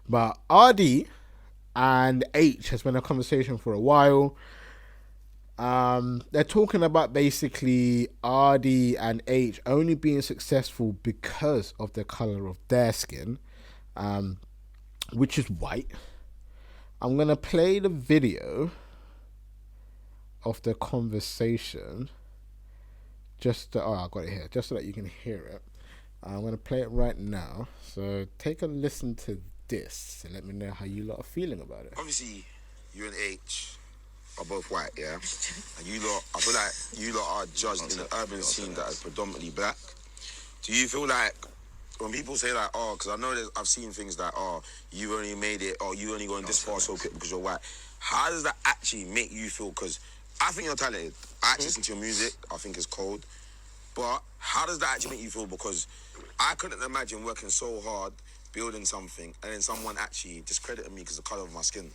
But Arrdee and H has been a conversation for a while. They're talking about basically Arrdee and H only being successful because of the color of their skin, which is white. I'm gonna play the video of the conversation. I got it here, just so that you can hear it. I'm gonna play it right now. So take a listen to this and let me know how you lot are feeling about it. Obviously, you and H are both white, yeah? And you lot, I feel like you lot are judged in an urban scene that is predominantly black. Do you feel like when people say like, oh, because I know that I've seen things like, oh, you only made it, or you only going this far so quick because you're white. How does that actually make you feel? Because I think you're talented. I actually listen to your music. I think it's cold. But how does that actually make you feel? Because I couldn't imagine working so hard, building something, and then someone actually discrediting me because of the colour of my skin.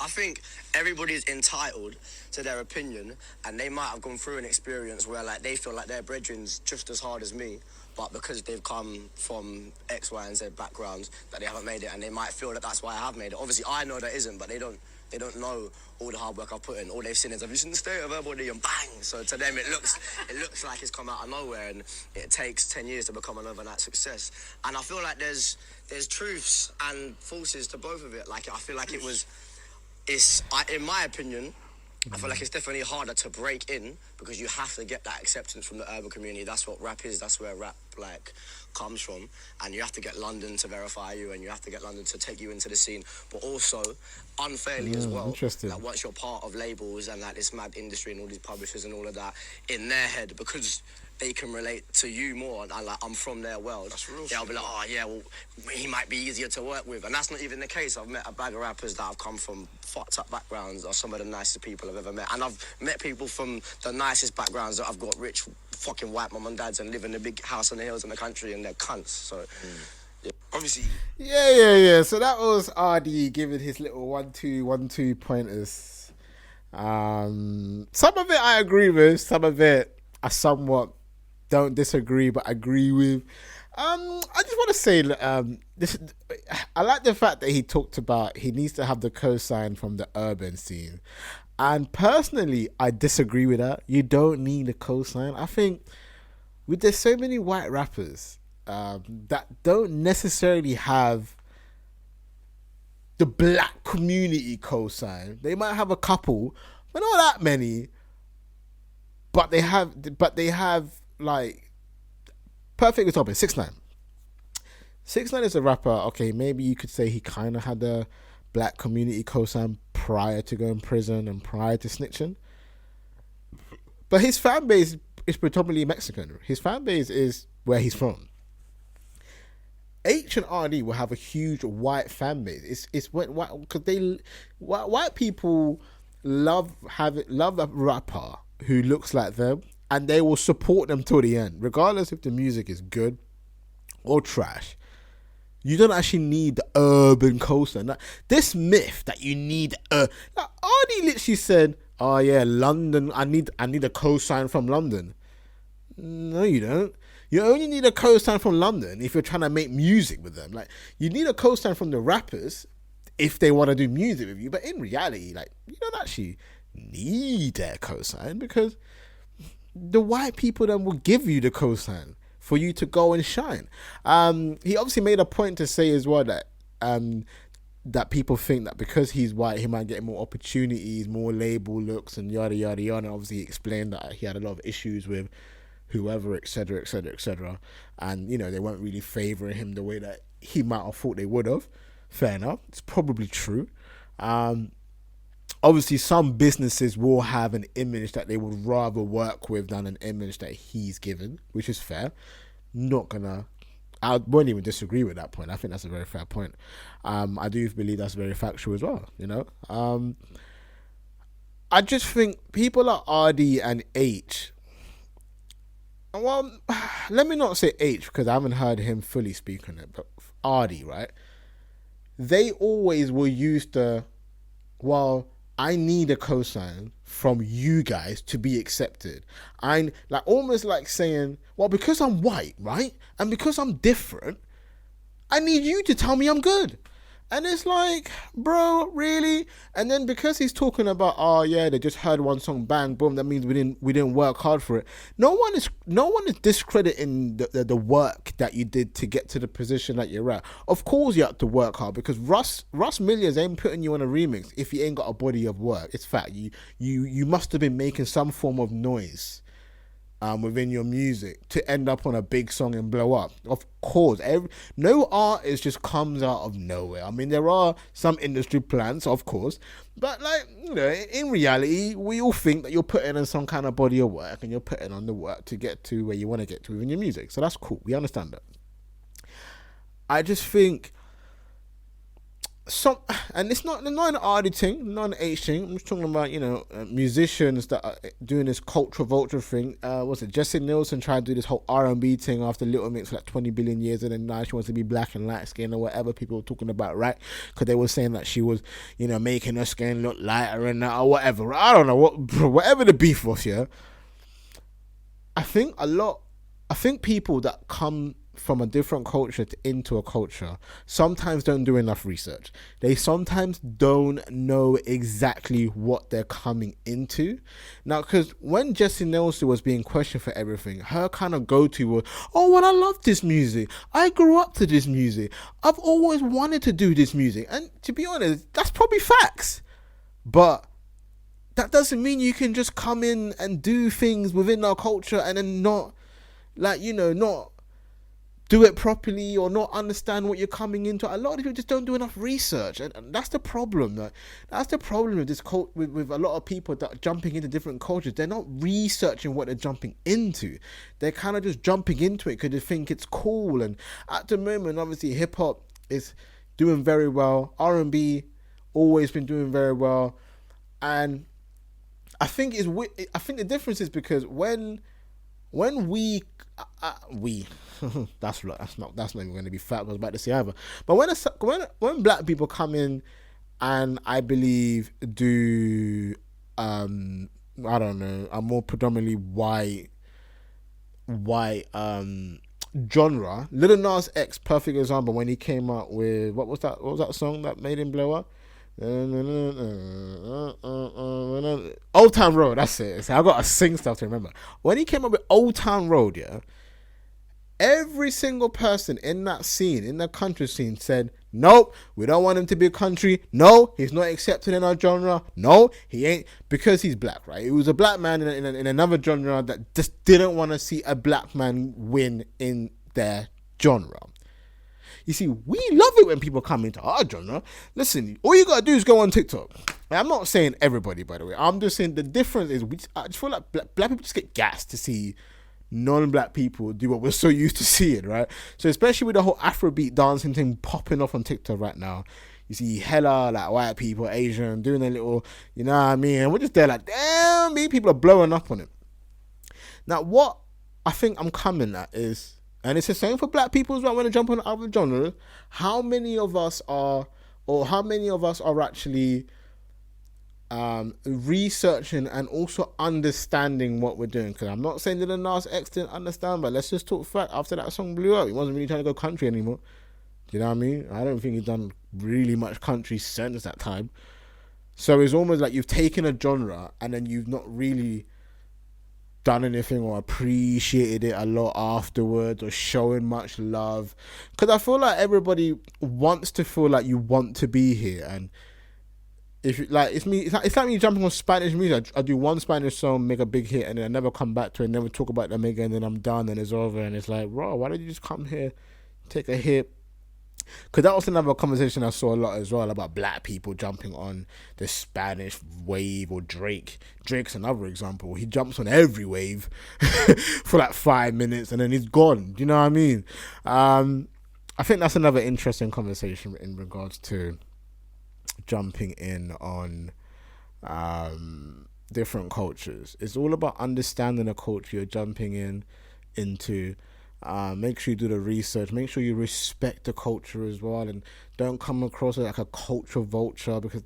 I think everybody's entitled to their opinion, and they might have gone through an experience where like they feel like their brethren's just as hard as me, but because they've come from X, Y, and Z backgrounds, that they haven't made it, and they might feel that that's why I have made it. Obviously, I know that isn't, but they don't know all the hard work I've put in. All they've seen is, have you seen the state of her body? And bang! So to them, it looks like it's come out of nowhere, and it takes 10 years to become an overnight success. And I feel like there's truths and falses to both of it. Like I feel like in my opinion, I feel like it's definitely harder to break in because you have to get that acceptance from the urban community. That's what rap is. That's where rap like comes from. And you have to get London to verify you, and you have to get London to take you into the scene. But also, unfairly as well, like once you're part of labels and like this mad industry and all these publishers and all of that, in their head, because they can relate to you more, and like I'm from their world. That's real. They'll be like, oh yeah, well, he might be easier to work with, and that's not even the case. I've met a bag of rappers that have come from fucked up backgrounds, are some of the nicest people I've ever met, and I've met people from the nicest backgrounds that I've got rich fucking white mum and dads and live in a big house on the hills in the country, and they're cunts. So. Yeah. Obviously. Yeah. So that was Arrdee giving his little 1-2 pointers. Some of it I agree with, some of it I somewhat don't disagree, but agree with. I just want to say, this. I like the fact that he talked about he needs to have the cosign from the urban scene, and personally, I disagree with that. You don't need a cosign. I think there's so many white rappers that don't necessarily have the black community cosign. They might have a couple, but not that many. But they have like, perfect example, 6ix9ine. 6ix9ine is a rapper. Okay, maybe you could say he kind of had the black community cosign prior to going to prison and prior to snitching. But his fan base is predominantly Mexican. His fan base is where he's from. H and Arrdee will have a huge white fan base. It's because white people love a rapper who looks like them, and they will support them till the end, regardless if the music is good or trash. You don't actually need the urban cosign. This myth that you need Arrdee literally said, "Oh yeah, London. I need a cosign from London." No, you don't. You only need a cosign from London if you're trying to make music with them. Like, you need a cosign from the rappers if they want to do music with you. But in reality, like, you don't actually need their cosign, because the white people then will give you the cosign for you to go and shine. He obviously made a point to say as well that that people think that because he's white, he might get more opportunities, more label looks, and yada yada yada. And obviously, he explained that he had a lot of issues with whoever, etc., etc., etc., and they weren't really favouring him the way that he might have thought they would have. Fair enough, it's probably true. Obviously, some businesses will have an image that they would rather work with than an image that he's given, which is fair. I won't even disagree with that point. I think that's a very fair point. I do believe that's very factual as well. I just think people like Arrdee and H. Well, let me not say H because I haven't heard him fully speak on it, but Arrdee, right? They always will use I need a cosign from you guys to be accepted. I'm like almost like saying, well, because I'm white, right? And because I'm different, I need you to tell me I'm good. And it's like, bro, really? And then because he's talking about, oh yeah, they just heard one song, bang, boom, that means we didn't work hard for it. No one is discrediting the work that you did to get to the position that you're at. Of course you have to work hard, because Russ Millions ain't putting you on a remix if you ain't got a body of work. It's fact. You must have been making some form of noise within your music to end up on a big song and blow up. Of course, no artist just comes out of nowhere. I mean, there are some industry plans, of course, but like, you know, in reality, we all think that you're putting in some kind of body of work and you're putting on the work to get to where you want to get to within your music. So that's cool. We understand that. I just think and it's not an Arrdee thing, not an Aitch thing. I'm just talking about, you know, musicians that are doing this culture vulture thing. Was it Jessie Nielsen tried to do this whole R&B thing after Little Mix for like 20 billion years, and then now she wants to be black and light skin or whatever people were talking about, right? Because they were saying that she was, you know, making her skin look lighter and that or whatever. I don't know whatever the beef was. Yeah, I think people that come from a different culture into a culture sometimes don't do enough research. They sometimes don't know exactly what they're coming into. Now, because when Jessie Nielsen was being questioned for everything, her kind of go-to was, oh, well, I love this music. I grew up to this music. I've always wanted to do this music. And to be honest, that's probably facts. But that doesn't mean you can just come in and do things within our culture and then not, like, you know, not do it properly or not understand what you're coming into. A lot of people just don't do enough research, and that's the problem. That's the problem with this with a lot of people that are jumping into different cultures. They're not researching what they're jumping into. They're kind of just jumping into it because they think it's cool. And at the moment, obviously, hip hop is doing very well. R&B always been doing very well, and I think the difference is because when we that's not even going to be fact. I was about to say either. But when black people come in and I believe do I don't know, a more predominantly white genre. Lil Nas X, perfect example, when he came out with what was that song that made him blow up? Old Town Road, that's it. So I gotta sing stuff to remember. When he came up with Old Town Road, yeah, every single person in that scene, in the country scene, said, nope, we don't want him to be a country. No, he's not accepted in our genre. No, he ain't, because he's black, right? He was a black man in another genre that just didn't want to see a black man win in their genre. You see, we love it when people come into our genre. Listen, all you gotta do is go on TikTok. I'm not saying everybody, by the way. I'm just saying the difference is I just feel like black people just get gassed to see non-black people do what we're so used to seeing, right? So especially with the whole Afrobeat dancing thing popping off on TikTok right now, you see hella like white people, Asian, doing their little, you know what I mean? And we're just there like, damn, these people are blowing up on it. Now, what I think I'm coming at is, and it's the same for black people as well when they jump on other genres, how many of us are actually researching and also understanding what we're doing? Because I'm not saying that the Nas X didn't understand, but let's just talk fact. After that song blew up, he wasn't really trying to go country anymore. Do you know what I mean? I don't think he's done really much country since that time. So it's almost like you've taken a genre and then you've not really done anything or appreciated it a lot afterwards or showing much love. Because I feel like everybody wants to feel like you want to be here, and if you, like, it's like me jumping on Spanish music. I do one Spanish song, make a big hit, and then I never come back to it, never talk about them again, and then I'm done and it's over. And it's like, bro, why don't you just come here, take a hit? Because that was another conversation I saw a lot as well about black people jumping on the Spanish wave, or Drake. Drake's another example. He jumps on every wave for like 5 minutes and then he's gone. Do you know what I mean? I think that's another interesting conversation in regards to jumping in on different cultures. It's all about understanding a culture you're jumping into. Make sure you do the research, make sure you respect the culture as well, and don't come across as like a culture vulture, because,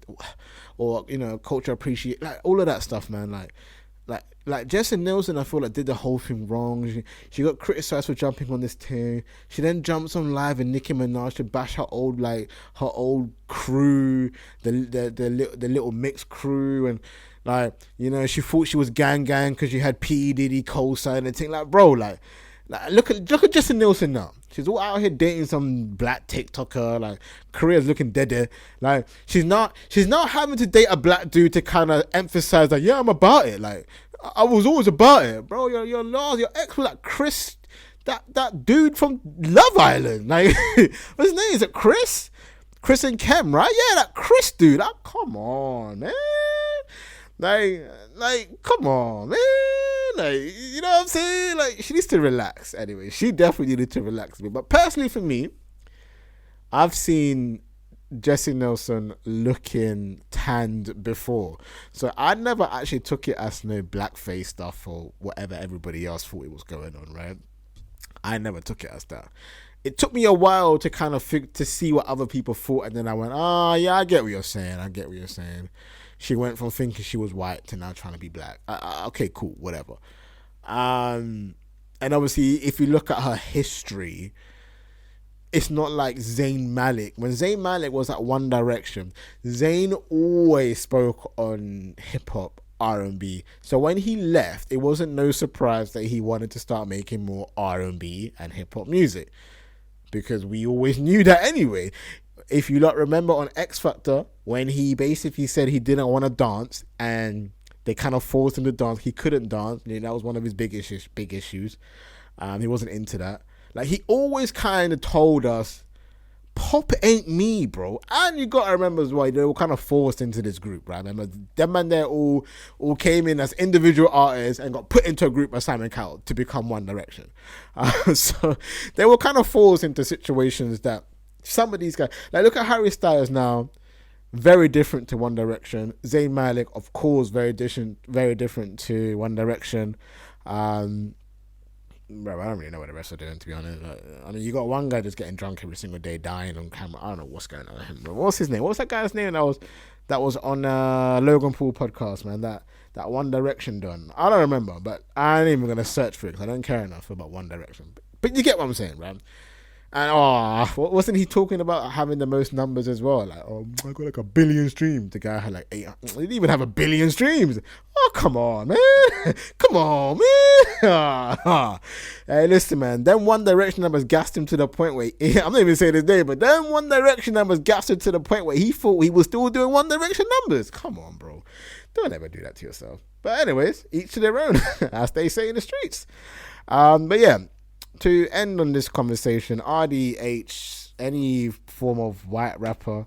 or, you know, culture appreciate, like all of that stuff, man. Like, like Jessie Nelson, I feel like did the whole thing wrong. She got criticized for jumping on this tune. She then jumps on live and Nicki Minaj to bash her old crew, the little mixed crew, and like, you know, she thought she was gang because she had P Diddy co-sign and thing. Like, bro, like look at Jessie Nelson now. She's all out here dating some black TikToker. Like, career's looking dead. Like, she's not having to date a black dude to kind of emphasize that, yeah, I'm about it. Like, I was always about it, bro. Your ex was like Chris, that dude from Love Island. Like, what's his name? Is it Chris? Chris and Kem, right? Yeah, that Chris dude. Like, come on, man. Like, come on, man. Like, you know what I'm saying? Like, she needs to relax. Anyway, she definitely needed to relax a bit. But personally, for me, I've seen Jessie Nelson looking tanned before, so I never actually took it as no blackface stuff or whatever everybody else thought it was going on. Right? I never took it as that. It took me a while to kind of to see what other people thought, and then I went, oh yeah, I get what you're saying. She went from thinking she was white to now trying to be black. Okay, cool, whatever. And obviously, if you look at her history, it's not like Zayn Malik. When Zayn Malik was at One Direction, Zayn always spoke on hip-hop, R&B. So when he left, it wasn't no surprise that he wanted to start making more R&B and hip-hop music, because we always knew that anyway. If you lot remember on X Factor, when he basically said he didn't want to dance and they kind of forced him to dance, he couldn't dance. You know, that was one of his big issues. He wasn't into that. Like, he always kind of told us, pop ain't me, bro. And you got to remember as well, they were kind of forced into this group, right? Remember, them man there all came in as individual artists and got put into a group by Simon Cowell to become One Direction. So they were kind of forced into situations that some of these guys, like, look at Harry Styles now, very different to One Direction. Zayn Malik, of course, very different to One Direction. Bro, I don't really know what the rest are doing, to be honest. I mean, you got one guy just getting drunk every single day, dying on camera. I don't know what's going on with him, bro. What's his name? What was that guy's name that was on Logan Paul podcast, man? That One Direction done. I don't remember, but I ain't even gonna search for it because I don't care enough about One Direction. But you get what I'm saying, right? And wasn't he talking about having the most numbers as well? Like, I got like 1 billion streams. The guy had like 800. He didn't even have 1 billion streams. Oh, come on, man. Come on, man. Hey, listen, man. Them One Direction numbers gassed him to the point where I'm not even saying his name, but them One Direction numbers gassed him to the point where he thought he was still doing One Direction numbers. Come on, bro. Don't ever do that to yourself. But anyways, each to their own, as they say in the streets. But yeah. To end on this conversation, Arrdee Aitch, any form of white rapper,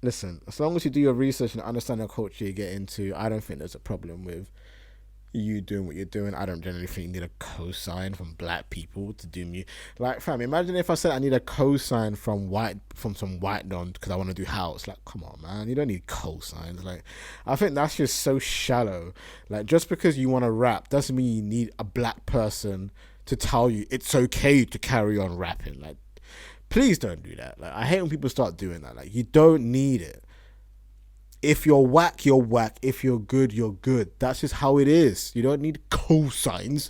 listen, as long as you do your research and understand the culture you get into, I don't think there's a problem with you doing what you're doing. I don't generally think you need a cosign from black people to do me. Like, fam, imagine if I said I need a cosign from some white don because I want to do house. Like, come on, man, you don't need cosigns. Like, I think that's just so shallow. Like, just because you want to rap doesn't mean you need a black person to tell you it's okay to carry on rapping. Like, please don't do that. Like, I hate when people start doing that. Like, you don't need it. If you're whack, you're whack. If you're good, you're good. That's just how it is. You don't need cosigns.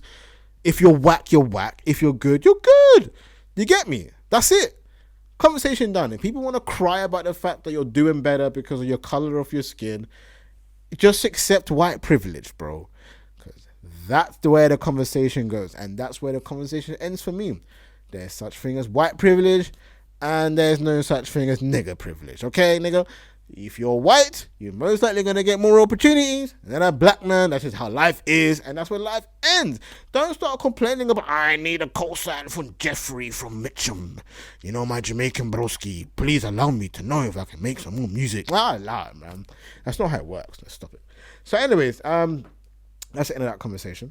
If you're whack, you're whack. If you're good, you're good. You get me? That's it. Conversation done. If people want to cry about the fact that you're doing better because of your color of your skin, just accept white privilege, bro. Because that's the way the conversation goes. And that's where the conversation ends for me. There's such thing as white privilege, and there's no such thing as nigger privilege. Okay, nigga? If you're white, you're most likely going to get more opportunities than a black man. That's just how life is, and that's where life ends. Don't start complaining about, I need a cosign from Jeffrey from Mitcham. You know, my Jamaican broski. Please allow me to know if I can make some more music. Lie, man. That's not how it works. Let's stop it. So anyways, that's the end of that conversation.